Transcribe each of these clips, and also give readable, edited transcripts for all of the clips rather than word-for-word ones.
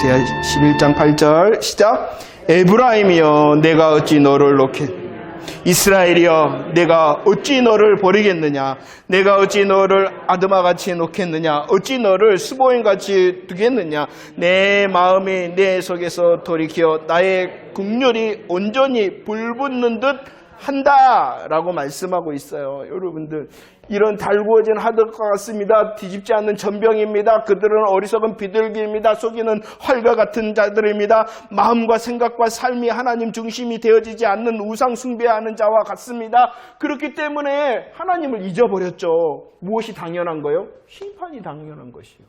호세아 11장 8절 시작. 에브라임이여 내가 어찌 너를 놓겠 이스라엘이여 내가 어찌 너를 버리겠느냐. 내가 어찌 너를 아드마같이 놓겠느냐. 어찌 너를 스보임같이 두겠느냐. 내 마음이 내 속에서 돌이켜 나의 긍휼이 온전히 불붙는 듯 한다라고 말씀하고 있어요. 여러분들, 이런 달구어진 하늘과 같습니다. 뒤집지 않는 전병입니다. 그들은 어리석은 비둘기입니다. 속이는 활과 같은 자들입니다. 마음과 생각과 삶이 하나님 중심이 되어지지 않는 우상 숭배하는 자와 같습니다. 그렇기 때문에 하나님을 잊어버렸죠. 무엇이 당연한 거요? 심판이 당연한 것이요.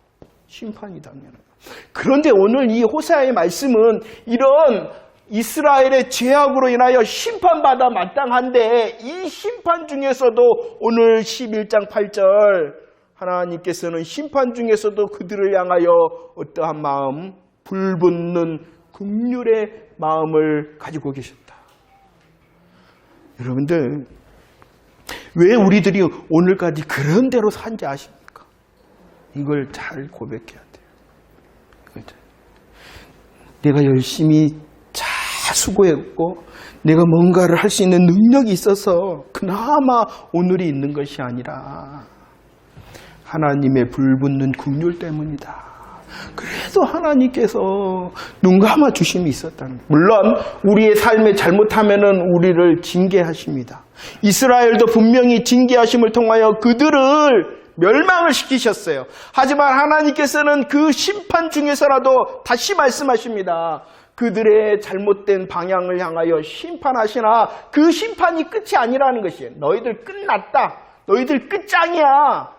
심판이 당연한 것. 그런데 오늘 이 호세아의 말씀은 이런 이스라엘의 죄악으로 인하여 심판받아 마땅한데, 이 심판 중에서도 오늘 11장 8절 하나님께서는 심판 중에서도 그들을 향하여 어떠한 마음, 불붙는 긍휼의 마음을 가지고 계셨다. 여러분들, 왜 우리들이 오늘까지 그런 대로 산지 아십니까? 이걸 잘 고백해야 돼요. 내가 열심히 수고했고 내가 뭔가를 할 수 있는 능력이 있어서 그나마 오늘이 있는 것이 아니라 하나님의 불붙는 긍휼 때문이다. 그래서 하나님께서 눈 감아 주심이 있었다는 거예요. 물론 우리의 삶에 잘못하면은 우리를 징계하십니다. 이스라엘도 분명히 징계하심을 통하여 그들을 멸망을 시키셨어요. 하지만 하나님께서는 그 심판 중에서라도 다시 말씀하십니다. 그들의 잘못된 방향을 향하여 심판하시나 그 심판이 끝이 아니라는 것이에요. 너희들 끝났다. 너희들 끝장이야.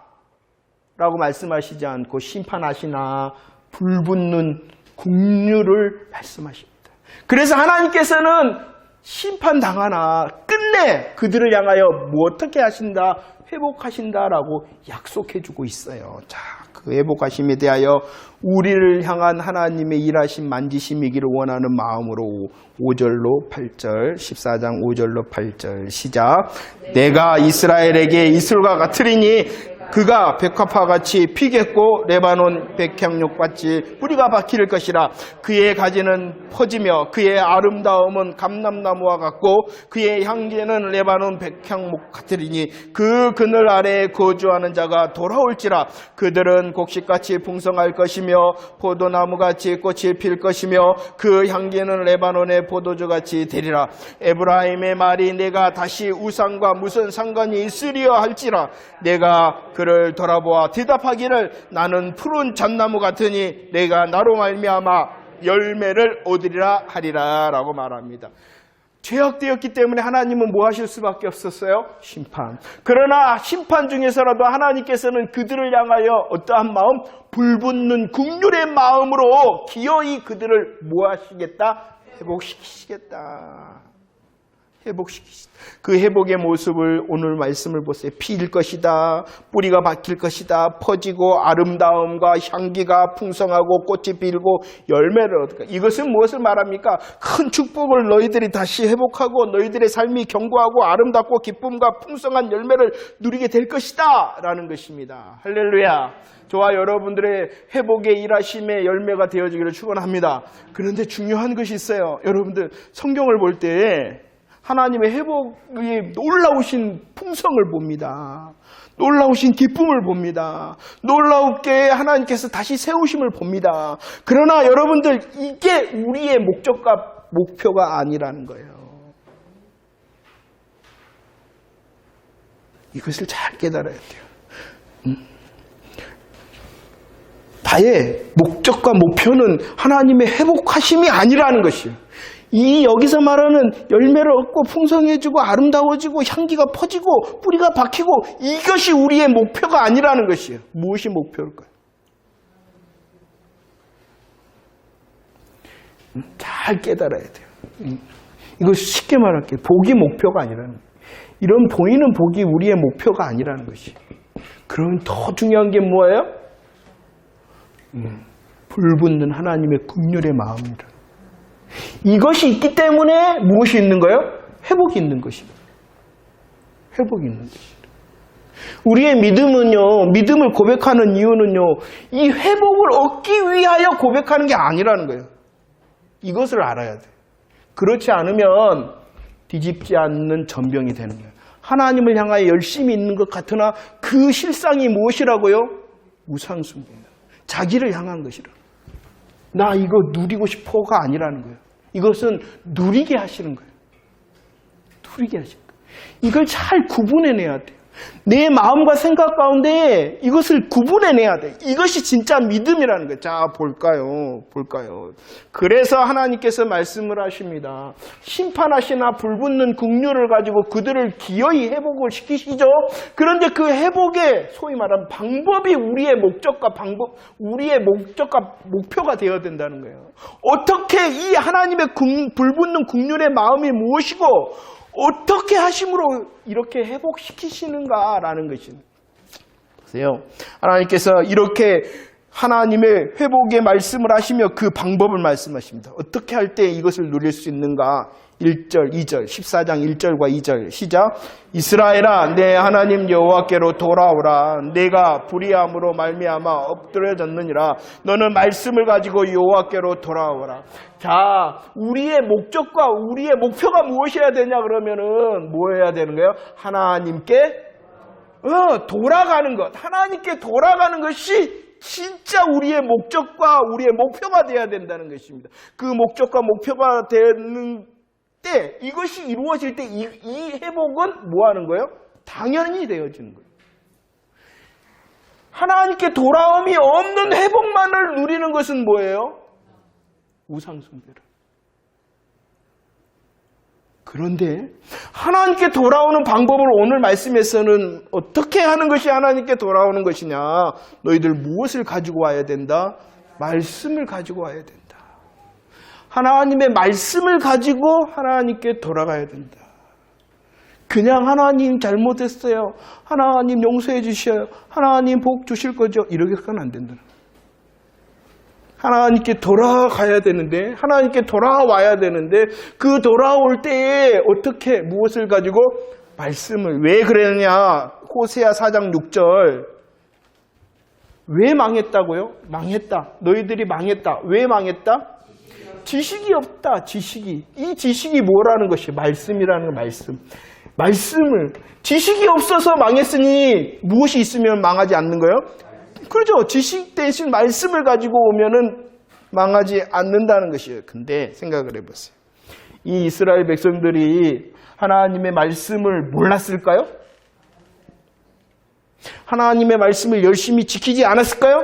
라고 말씀하시지 않고 심판하시나 불붙는 긍휼을 말씀하십니다. 그래서 하나님께서는 심판당하나 끝내 그들을 향하여 어떻게 하신다? 회복하신다라고 약속해주고 있어요. 자, 그 회복하심에 대하여 우리를 향한 하나님의 일하심 만지심이기를 원하는 마음으로 5절로 8절, 14장 5절로 8절 시작. 내가 이스라엘에게 이슬과 같으리니 그가 백합화같이 피겠고 레바논 백향목같이 뿌리가 박힐 것이라. 그의 가지는 퍼지며 그의 아름다움은 감람나무와 같고 그의 향기는 레바논 백향목 같으리니 그 그늘 아래에 거주하는 자가 돌아올지라. 그들은 곡식같이 풍성할 것이며 포도나무같이 꽃이 필 것이며 그 향기는 레바논의 포도주같이 되리라. 에브라임의 말이 내가 다시 우상과 무슨 상관이 있으리여 할지라. 내가 그를 돌아보아 대답하기를 나는 푸른 잣나무 같으니 내가 나로 말미암아 열매를 얻으리라 하리라 라고 말합니다. 죄악되었기 때문에 하나님은 뭐 하실 수밖에 없었어요? 심판. 그러나 심판 중에서라도 하나님께서는 그들을 향하여 어떠한 마음? 불붙는 긍휼의 마음으로 기어이 그들을 뭐 하시겠다? 회복시키시겠다. 회복시키시다. 그 회복의 모습을 오늘 말씀을 보세요. 피일 것이다. 뿌리가 박힐 것이다. 퍼지고 아름다움과 향기가 풍성하고 꽃이 필고 열매를 얻을까. 이것은 무엇을 말합니까? 큰 축복을 너희들이 다시 회복하고 너희들의 삶이 견고하고 아름답고 기쁨과 풍성한 열매를 누리게 될 것이다 라는 것입니다. 할렐루야. 저와 여러분들의 회복의 일하심의 열매가 되어지기를 축원합니다. 그런데 중요한 것이 있어요. 여러분들 성경을 볼 때 하나님의 회복이 놀라우신 풍성을 봅니다. 놀라우신 기쁨을 봅니다. 놀라우게 하나님께서 다시 세우심을 봅니다. 그러나 여러분들 이게 우리의 목적과 목표가 아니라는 거예요. 이것을 잘 깨달아야 돼요. 나의 목적과 목표는 하나님의 회복하심이 아니라는 것이에요. 이 여기서 말하는 열매를 얻고 풍성해지고 아름다워지고 향기가 퍼지고 뿌리가 박히고 이것이 우리의 목표가 아니라는 것이에요. 무엇이 목표일까요? 잘 깨달아야 돼요. 이거 쉽게 말할게요. 복이 목표가 아니라는 거예요. 이런 보이는 복이 우리의 목표가 아니라는 것이에요. 그럼 더 중요한 게 뭐예요? 불붙는 하나님의 긍휼의 마음이라. 이것이 있기 때문에 무엇이 있는 거예요? 회복이 있는 것입니다. 회복이 있는 것입니다. 우리의 믿음은요, 믿음을 고백하는 이유는요, 이 회복을 얻기 위하여 고백하는 게 아니라는 거예요. 이것을 알아야 돼. 그렇지 않으면 뒤집지 않는 전병이 되는 거예요. 하나님을 향하여 열심히 있는 것 같으나 그 실상이 무엇이라고요? 우상숭배예요. 자기를 향한 것이라. 나 이거 누리고 싶어가 아니라는 거예요. 이것은 누리게 하시는 거예요. 누리게 하시는 거예요. 이걸 잘 구분해내야 돼요. 내 마음과 생각 가운데 이것을 구분해내야 돼. 이것이 진짜 믿음이라는 거예요. 자, 볼까요? 그래서 하나님께서 말씀을 하십니다. 심판하시나 불붙는 국류를 가지고 그들을 기어이 회복을 시키시죠. 그런데 그 회복의 소위 말하는 방법이 우리의 목적과 목표가 되어야 된다는 거예요. 어떻게 이 하나님의 불붙는 국률의 마음이 무엇이고 어떻게 하심으로 이렇게 회복시키시는가라는 것입니다. 보세요. 하나님께서 이렇게 하나님의 회복의 말씀을 하시며 그 방법을 말씀하십니다. 어떻게 할 때 이것을 누릴 수 있는가? 1절, 2절, 14장 1절과 2절 시작. 이스라엘아, 내 하나님 여호와께로 돌아오라. 내가 불의함으로 말미암아 엎드려졌느니라. 너는 말씀을 가지고 여호와께로 돌아오라. 자, 우리의 목적과 우리의 목표가 무엇이어야 되냐 그러면은 뭐 해야 되는 거예요? 하나님께 돌아가는 것. 하나님께 돌아가는 것이 진짜 우리의 목적과 우리의 목표가 되어야 된다는 것입니다. 그 목적과 목표가 되는 때, 이것이 이루어질 때 이 회복은 뭐 하는 거예요? 당연히 되어지는 거예요. 하나님께 돌아옴이 없는 회복만을 누리는 것은 뭐예요? 우상숭배를. 그런데 하나님께 돌아오는 방법을 오늘 말씀에서는 어떻게 하는 것이 하나님께 돌아오는 것이냐? 너희들 무엇을 가지고 와야 된다? 말씀을 가지고 와야 된다. 하나님의 말씀을 가지고 하나님께 돌아가야 된다. 그냥 하나님 잘못했어요. 하나님 용서해 주셔요. 하나님 복 주실 거죠. 이렇게 해서는 안 된다. 하나님께 돌아가야 되는데, 하나님께 돌아와야 되는데, 그 돌아올 때에 어떻게, 무엇을 가지고? 말씀을. 왜 그랬냐? 호세아 4장 6절. 왜 망했다고요? 망했다. 너희들이 망했다. 왜 망했다? 지식이 없다. 지식이. 이 지식이 뭐라는 것이? 말씀이라는 거, 말씀. 말씀을. 지식이 없어서 망했으니 무엇이 있으면 망하지 않는 거예요? 그렇죠. 지식 대신 말씀을 가지고 오면은 망하지 않는다는 것이에요. 근데 생각을 해보세요. 이 이스라엘 백성들이 하나님의 말씀을 몰랐을까요? 하나님의 말씀을 열심히 지키지 않았을까요?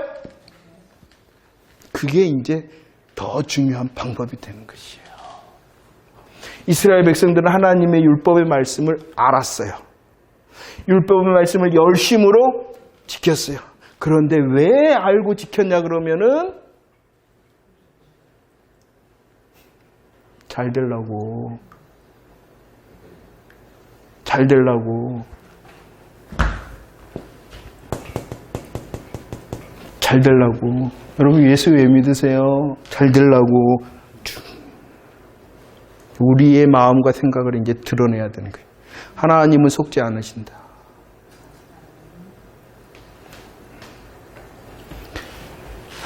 그게 이제 더 중요한 방법이 되는 것이에요. 이스라엘 백성들은 하나님의 율법의 말씀을 알았어요. 율법의 말씀을 열심으로 지켰어요. 그런데 왜 알고 지켰냐 그러면은 잘 되려고. 여러분 예수 왜 믿으세요? 잘 되려고. 우리의 마음과 생각을 이제 드러내야 되는 거예요. 하나님은 속지 않으신다.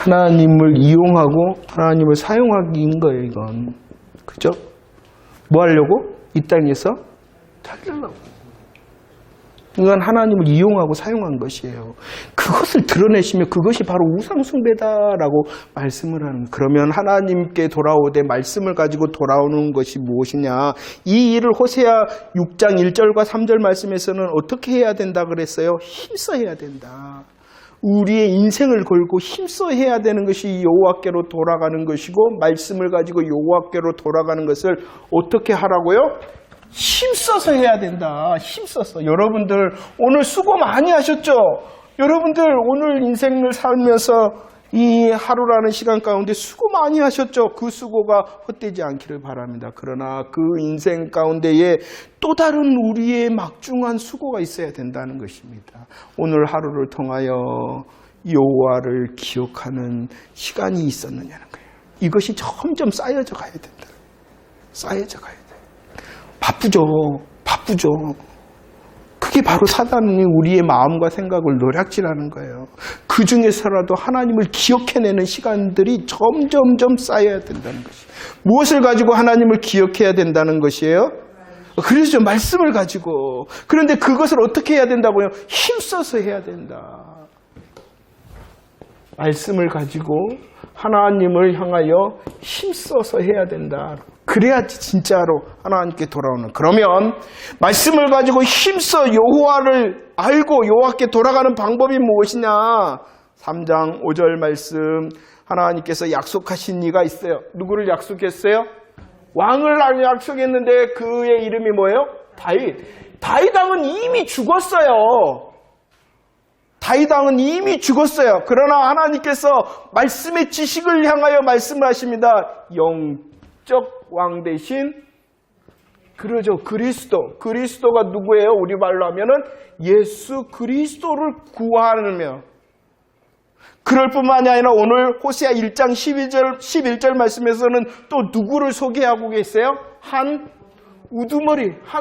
하나님을 이용하고 하나님을 사용하기인 거예요, 이건. 그죠? 뭐 하려고? 이 땅에서 잘 되려고. 이건 하나님을 이용하고 사용한 것이에요. 그것을 드러내시면 그것이 바로 우상숭배다라고 말씀을 하는 거예요. 그러면 하나님께 돌아오되 말씀을 가지고 돌아오는 것이 무엇이냐? 이 일을 호세아 6장 1절과 3절 말씀에서는 어떻게 해야 된다 그랬어요? 힘써 해야 된다. 우리의 인생을 걸고 힘써 해야 되는 것이 여호와께로 돌아가는 것이고, 말씀을 가지고 여호와께로 돌아가는 것을 어떻게 하라고요? 힘써서 해야 된다. 힘써서. 여러분들 오늘 수고 많이 하셨죠? 여러분들 오늘 인생을 살면서 이 하루라는 시간 가운데 수고 많이 하셨죠? 그 수고가 헛되지 않기를 바랍니다. 그러나 그 인생 가운데에 또 다른 우리의 막중한 수고가 있어야 된다는 것입니다. 오늘 하루를 통하여 여호와를 기억하는 시간이 있었느냐는 거예요. 이것이 점점 쌓여져 가야 된다. 쌓여져 가야 돼요. 바쁘죠. 그게 바로 사단이 우리의 마음과 생각을 노략질하는 거예요. 그 중에서라도 하나님을 기억해내는 시간들이 점점점 쌓여야 된다는 것이에요. 무엇을 가지고 하나님을 기억해야 된다는 것이에요? 그래서 말씀을 가지고. 그런데 그것을 어떻게 해야 된다고요? 힘써서 해야 된다. 말씀을 가지고 하나님을 향하여 힘써서 해야 된다. 그래야지 진짜로 하나님께 돌아오는. 그러면 말씀을 가지고 힘써 여호와를 알고 여호와께 돌아가는 방법이 무엇이냐? 3장 5절 말씀, 하나님께서 약속하신 이가 있어요. 누구를 약속했어요? 왕을 약속했는데 그의 이름이 뭐예요? 다윗. 다윗 왕은 이미 죽었어요. 다윗 왕은 이미 죽었어요. 그러나 하나님께서 말씀의 지식을 향하여 말씀을 하십니다. 영적 왕 대신 그러죠. 그리스도가 누구예요? 우리 말로 하면은 예수 그리스도를 구하며, 그럴 뿐만이 아니라 오늘 호세아 1장 11절 말씀에서는 또 누구를 소개하고 계세요? 한 우두머리가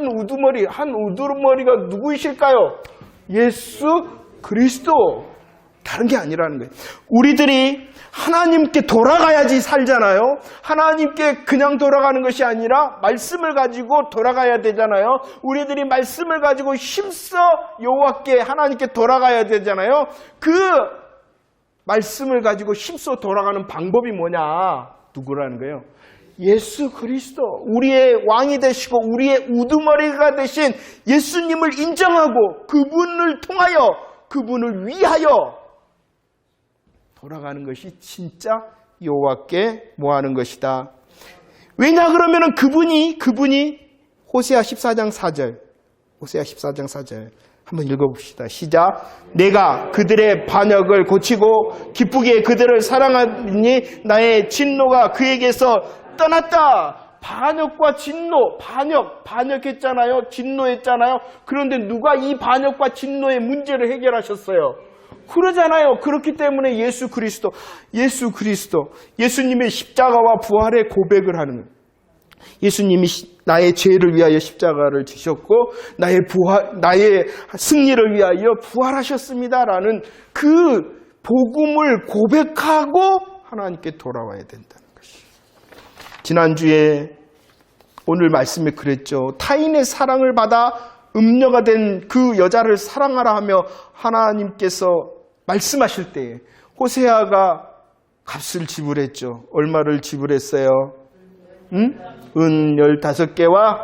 누구이실까요? 예수 그리스도. 다른 게 아니라는 거예요. 우리들이 하나님께 돌아가야지 살잖아요. 하나님께 그냥 돌아가는 것이 아니라 말씀을 가지고 돌아가야 되잖아요. 우리들이 말씀을 가지고 힘써 여호와께 하나님께 돌아가야 되잖아요. 그 말씀을 가지고 힘써 돌아가는 방법이 뭐냐? 누구라는 거예요? 예수 그리스도. 우리의 왕이 되시고 우리의 우두머리가 되신 예수님을 인정하고 그분을 통하여, 그분을 위하여 돌아가는 것이 진짜 여호와께 모하는 것이다. 왜냐 그러면은 그분이 호세아 14장 4절 한번 읽어봅시다. 시작. 내가 그들의 반역을 고치고 기쁘게 그들을 사랑하니 나의 진노가 그에게서 떠났다. 반역과 진노, 반역했잖아요. 진노했잖아요. 그런데 누가 이 반역과 진노의 문제를 해결하셨어요? 그러잖아요. 그렇기 때문에 예수 그리스도, 예수님의 십자가와 부활의 고백을 하는 거예요. 예수님이 나의 죄를 위하여 십자가를 지셨고 나의 승리를 위하여 부활하셨습니다라는 그 복음을 고백하고 하나님께 돌아와야 된다는 것이에요. 지난주에 오늘 말씀에 그랬죠. 타인의 사랑을 받아 음녀가 된 그 여자를 사랑하라 하며 하나님께서 말씀하실 때에 호세아가 값을 지불했죠. 얼마를 지불했어요? 은 15개와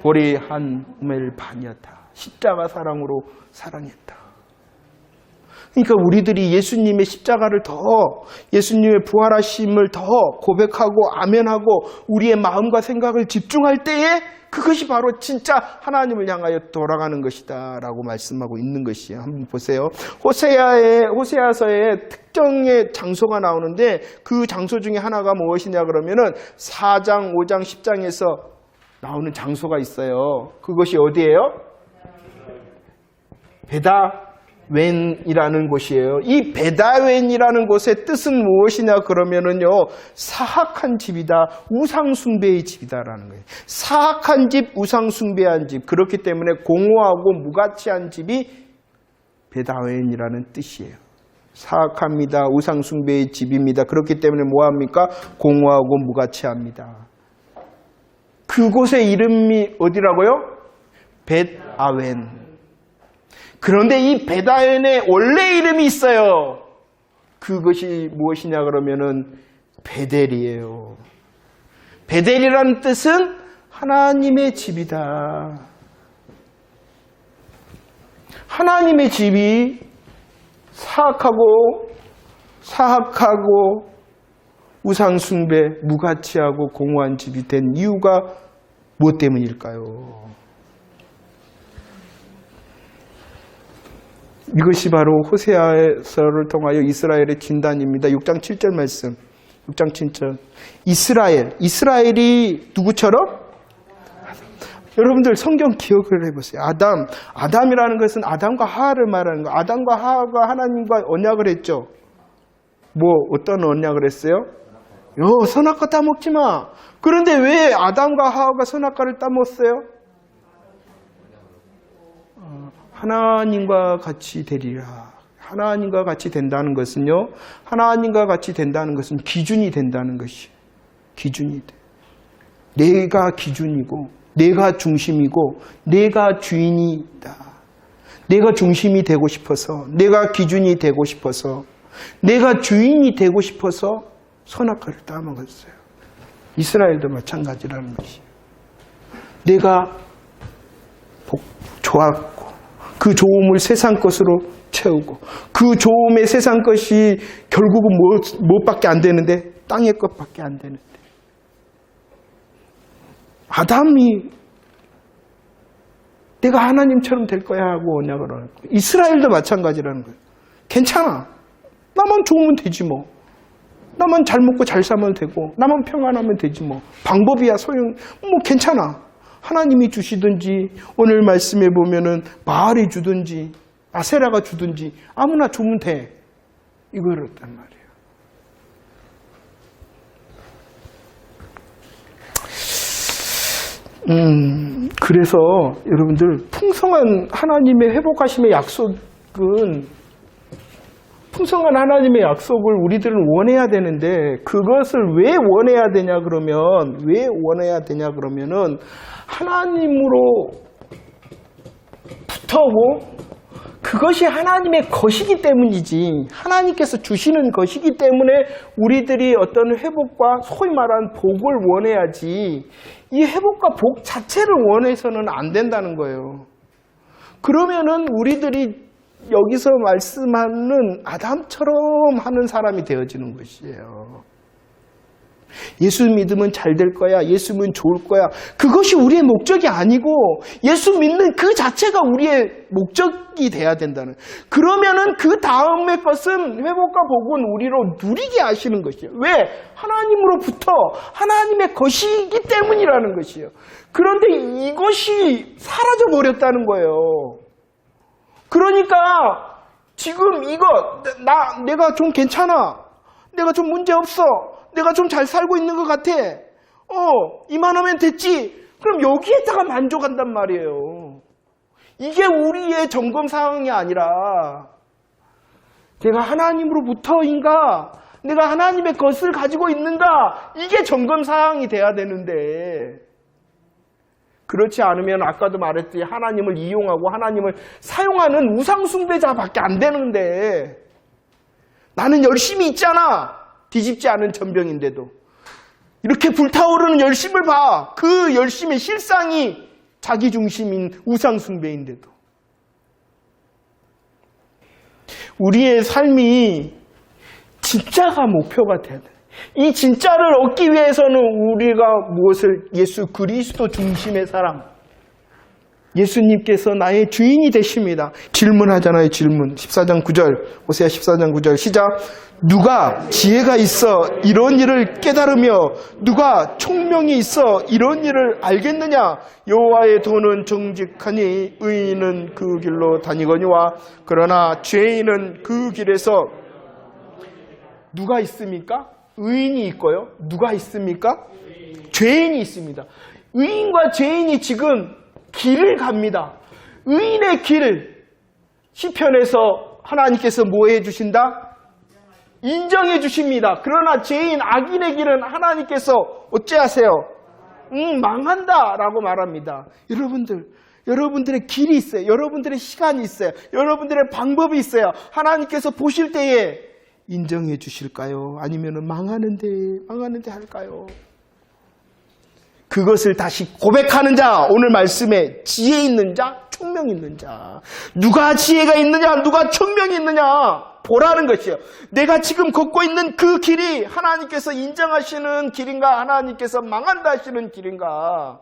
보리 한 우멜 반이었다. 십자가 사랑으로 사랑했다. 그러니까 우리들이 예수님의 십자가를 더, 예수님의 부활하심을 더 고백하고 아멘하고 우리의 마음과 생각을 집중할 때에 그것이 바로 진짜 하나님을 향하여 돌아가는 것이다 라고 말씀하고 있는 것이에요. 한번 보세요. 호세아서에 특정의 장소가 나오는데 그 장소 중에 하나가 무엇이냐 그러면은 4장, 5장, 10장에서 나오는 장소가 있어요. 그것이 어디예요? 베다웬이라는 곳이에요. 이 베다웬이라는 곳의 뜻은 무엇이냐 그러면은요, 사악한 집이다, 우상숭배의 집이다라는 거예요. 사악한 집, 우상숭배한 집. 그렇기 때문에 공허하고 무가치한 집이 베다웬이라는 뜻이에요. 사악합니다. 우상숭배의 집입니다. 그렇기 때문에 뭐합니까? 공허하고 무가치합니다. 그곳의 이름이 어디라고요? 벳아웬. 그런데 이 베다웬의 원래 이름이 있어요. 그것이 무엇이냐 그러면은 베델이에요. 베델이라는 뜻은 하나님의 집이다. 하나님의 집이 사악하고 우상숭배, 무가치하고 공허한 집이 된 이유가 무엇 때문일까요? 이것이 바로 호세아서를 통하여 이스라엘의 진단입니다. 6장 7절 말씀. 6장 7절. 이스라엘이 누구처럼? 여러분들 성경 기억을 해보세요. 아담이라는 것은 아담과 하와를 말하는 거예요. 아담과 하와가 하나님과 언약을 했죠. 어떤 언약을 했어요? 선악과 따먹지 마. 그런데 왜 아담과 하와가 선악과를 따먹었어요? 하나님과 같이 되리라. 하나님과 같이 된다는 것은요, 하나님과 같이 된다는 것은 기준이 된다는 것이 기준이 돼. 내가 기준이고, 내가 중심이고, 내가 주인이다. 내가 중심이 되고 싶어서, 내가 기준이 되고 싶어서, 내가 주인이 되고 싶어서 선악과를 따먹었어요. 이스라엘도 마찬가지라는 것이에요. 내가 좋았고, 그 좋음을 세상 것으로 채우고, 그 좋음의 세상 것이 결국은 무엇밖에 안 되는데, 땅의 것밖에 안 되는데, 아담이 내가 하나님처럼 될 거야 하고 언약을 하는 거예요. 이스라엘도 마찬가지라는 거예요. 괜찮아. 나만 좋으면 되지 뭐. 나만 잘 먹고 잘 살면 되고, 나만 평안하면 되지 뭐. 방법이야 괜찮아. 하나님이 주시든지, 오늘 말씀에 보면은 바알이 주든지, 아세라가 주든지, 아무나 주면 돼. 이거였단 말이에요. 그래서 여러분들, 풍성한 하나님의 회복하심의 약속은, 풍성한 하나님의 약속을 우리들은 원해야 되는데, 그것을 왜 원해야 되냐 그러면은, 하나님으로 붙어고, 그것이 하나님의 것이기 때문이지, 하나님께서 주시는 것이기 때문에 우리들이 어떤 회복과 소위 말하는 복을 원해야지, 이 회복과 복 자체를 원해서는 안 된다는 거예요. 그러면은 우리들이 여기서 말씀하는 아담처럼 하는 사람이 되어지는 것이에요. 예수 믿으면 잘 될 거야. 예수 믿으면 좋을 거야. 그것이 우리의 목적이 아니고, 예수 믿는 그 자체가 우리의 목적이 돼야 된다는. 그러면은 그 다음의 것은, 회복과 복은 우리로 누리게 하시는 것이에요. 왜? 하나님으로부터 하나님의 것이기 때문이라는 것이에요. 그런데 이것이 사라져 버렸다는 거예요. 그러니까 지금 내가 좀 괜찮아. 내가 좀 문제 없어. 내가 좀 잘 살고 있는 것 같아. 이만하면 됐지. 그럼 여기에다가 만족한단 말이에요. 이게 우리의 점검 사항이 아니라, 내가 하나님으로부터인가, 내가 하나님의 것을 가지고 있는가, 이게 점검 사항이 돼야 되는데, 그렇지 않으면 아까도 말했듯이 하나님을 이용하고 하나님을 사용하는 우상숭배자밖에 안 되는데, 나는 열심히 있잖아. 뒤집지 않은 전병인데도. 이렇게 불타오르는 열심을 봐. 그 열심의 실상이 자기중심인 우상숭배인데도. 우리의 삶이 진짜가 목표가 돼야 돼. 이 진짜를 얻기 위해서는 우리가 무엇을, 예수 그리스도 중심의 사람, 예수님께서 나의 주인이 되십니다. 질문하잖아요. 질문. 14장 9절, 호세아 14장 9절 시작. 누가 지혜가 있어 이런 일을 깨달으며 누가 총명이 있어 이런 일을 알겠느냐. 여호와의 도는 정직하니 의인은 그 길로 다니거니와 그러나 죄인은 그 길에서. 누가 있습니까? 의인이 있고요. 누가 있습니까? 죄인이 있습니다. 의인과 죄인이 지금 길을 갑니다. 의인의 길, 시편에서 하나님께서 뭐 해주신다? 인정해 주십니다. 그러나 죄인, 악인의 길은 하나님께서 어찌하세요? 망한다 라고 말합니다. 여러분들의 길이 있어요. 여러분들의 시간이 있어요. 여러분들의 방법이 있어요. 하나님께서 보실 때에 인정해 주실까요? 아니면 망하는데 할까요? 그것을 다시 고백하는 자, 오늘 말씀에 지혜 있는 자, 총명 있는 자. 누가 지혜가 있느냐, 누가 총명이 있느냐 보라는 것이요. 내가 지금 걷고 있는 그 길이 하나님께서 인정하시는 길인가, 하나님께서 망한다 하시는 길인가.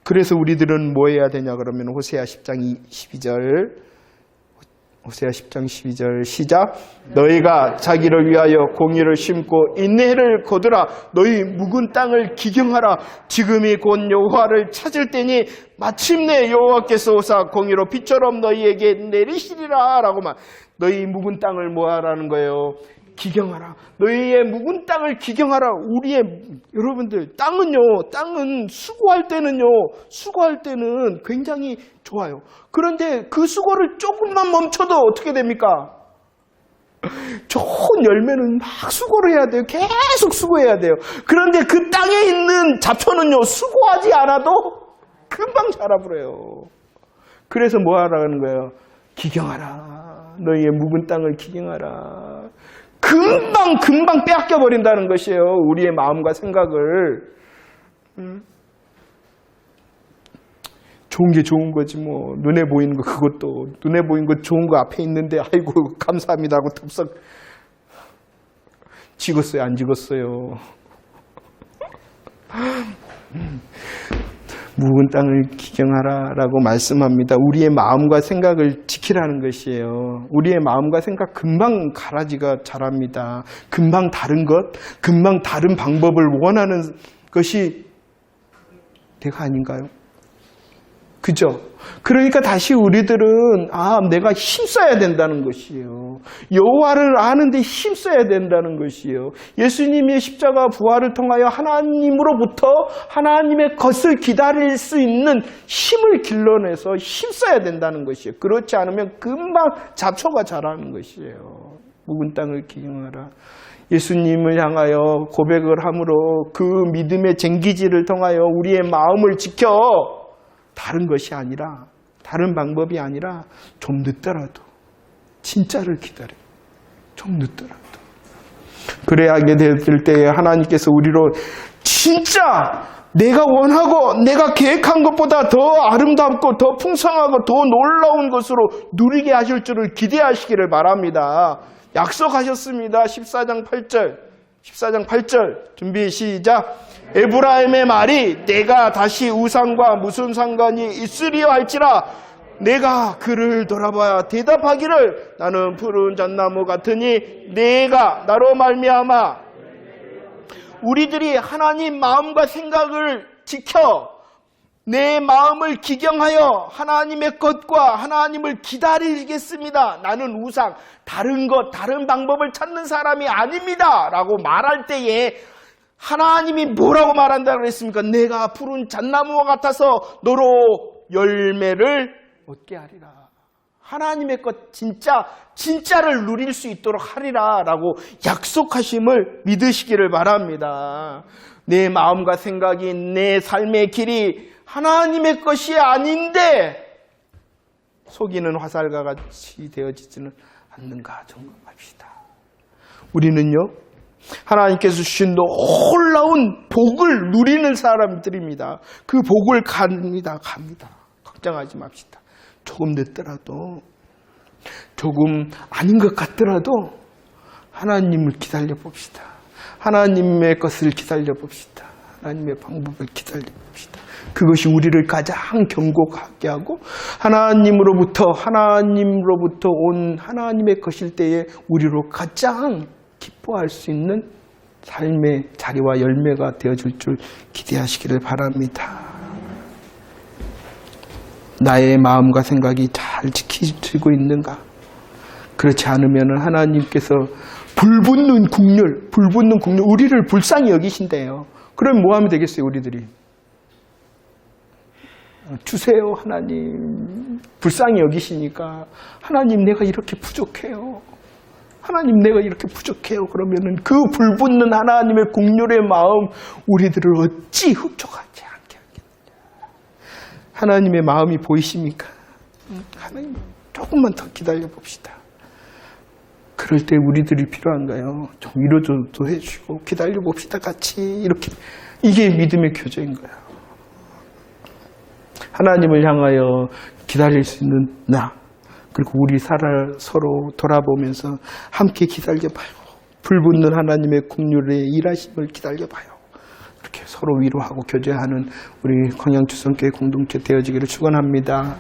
그래서 우리들은 뭐 해야 되냐 그러면 호세아 10장 12절, 호세아 10장 12절 시작. 너희가 자기를 위하여 공의를 심고 인내를 거두라. 너희 묵은 땅을 기경하라. 지금이 곧 여호와를 찾을 때니 마침내 여호와께서 오사 공의로 빛처럼 너희에게 내리시리라 라고만. 너희 묵은 땅을 뭐 하라는 거예요? 기경하라. 너희의 묵은 땅을 기경하라. 여러분들, 땅은 수고할 때는 굉장히 좋아요. 그런데 그 수고를 조금만 멈춰도 어떻게 됩니까? 좋은 열매는 막 수고를 해야 돼요. 계속 수고해야 돼요. 그런데 그 땅에 있는 잡초는요, 수고하지 않아도 금방 자라버려요. 그래서 뭐 하라는 거예요? 기경하라. 너희의 묵은 땅을 기경하라. 금방 빼앗겨 버린다는 것이에요. 우리의 마음과 생각을. 좋은 게 좋은 거지 뭐. 눈에 보이는 거 그것도. 눈에 보이는 거 좋은 거 앞에 있는데 아이고 감사합니다 하고 덥석 찍었어요? 안 찍었어요? 묵은 땅을 기경하라 라고 말씀합니다. 우리의 마음과 생각을 지키라는 것이에요. 우리의 마음과 생각 금방 가라지가 자랍니다. 금방 다른 것, 금방 다른 방법을 원하는 것이 내가 아닌가요? 그죠? 그러니까 다시 우리들은 내가 힘써야 된다는 것이에요. 여호와를 아는데 힘써야 된다는 것이에요. 예수님의 십자가 부활을 통하여 하나님으로부터 하나님의 것을 기다릴 수 있는 힘을 길러내서 힘써야 된다는 것이에요. 그렇지 않으면 금방 잡초가 자라는 것이에요. 묵은 땅을 기경하라. 예수님을 향하여 고백을 함으로 그 믿음의 쟁기질을 통하여 우리의 마음을 지켜 다른 것이 아니라, 다른 방법이 아니라 좀 늦더라도 진짜를 기다려. 좀 늦더라도. 그래야 하게 될 때에 하나님께서 우리로 진짜 내가 원하고 내가 계획한 것보다 더 아름답고 더 풍성하고 더 놀라운 것으로 누리게 하실 줄을 기대하시기를 바랍니다. 약속하셨습니다. 14장 8절 준비 시작. 에브라임의 말이 내가 다시 우상과 무슨 상관이 있으리요 할지라 내가 그를 돌아봐야 대답하기를 나는 푸른 잣나무 같으니 내가 나로 말미암아. 우리들이 하나님 마음과 생각을 지켜 내 마음을 기경하여 하나님의 것과 하나님을 기다리겠습니다. 나는 우상, 다른 것, 다른 방법을 찾는 사람이 아닙니다 라고 말할 때에 하나님이 뭐라고 말한다고 그랬습니까? 내가 푸른 잣나무와 같아서 너로 열매를 얻게 하리라. 하나님의 것 진짜를 누릴 수 있도록 하리라 라고 약속하심을 믿으시기를 바랍니다. 내 마음과 생각이 내 삶의 길이 하나님의 것이 아닌데 속이는 화살과 같이 되어지지는 않는가 점검합시다. 우리는요, 하나님께서 주신 놀라운 복을 누리는 사람들입니다. 그 복을 갑니다. 걱정하지 맙시다. 조금 늦더라도, 조금 아닌 것 같더라도 하나님을 기다려 봅시다. 하나님의 것을 기다려 봅시다. 하나님의 방법을 기다려 봅시다. 그것이 우리를 가장 견고하게 하고 하나님으로부터 온 하나님의 것일 때에 우리로 가장 기뻐할 수 있는 삶의 자리와 열매가 되어줄 줄 기대하시기를 바랍니다. 나의 마음과 생각이 잘 지키고 있는가? 그렇지 않으면 하나님께서 불붙는 국률, 우리를 불쌍히 여기신대요. 그럼 뭐 하면 되겠어요, 우리들이? 주세요, 하나님. 불쌍히 여기시니까 하나님 내가 이렇게 부족해요. 하나님 내가 이렇게 부족해요. 그러면은 그 불붙는 하나님의 국률의 마음 우리들을 어찌 흡족하지 않게 하겠느냐. 하나님의 마음이 보이십니까? 하나님 조금만 더 기다려 봅시다. 그럴 때 우리들이 필요한가요? 좀 위로도 해주고 기다려 봅시다. 같이 이렇게. 이게 믿음의 교제인 거예요. 하나님을 향하여 기다릴 수 있는 나, 그리고 우리 서로 돌아보면서 함께 기다려봐요. 불붙는 하나님의 국률의 일하심을 기다려봐요. 이렇게 서로 위로하고 교제하는 우리 광양주성교회 공동체 되어지기를 축원합니다.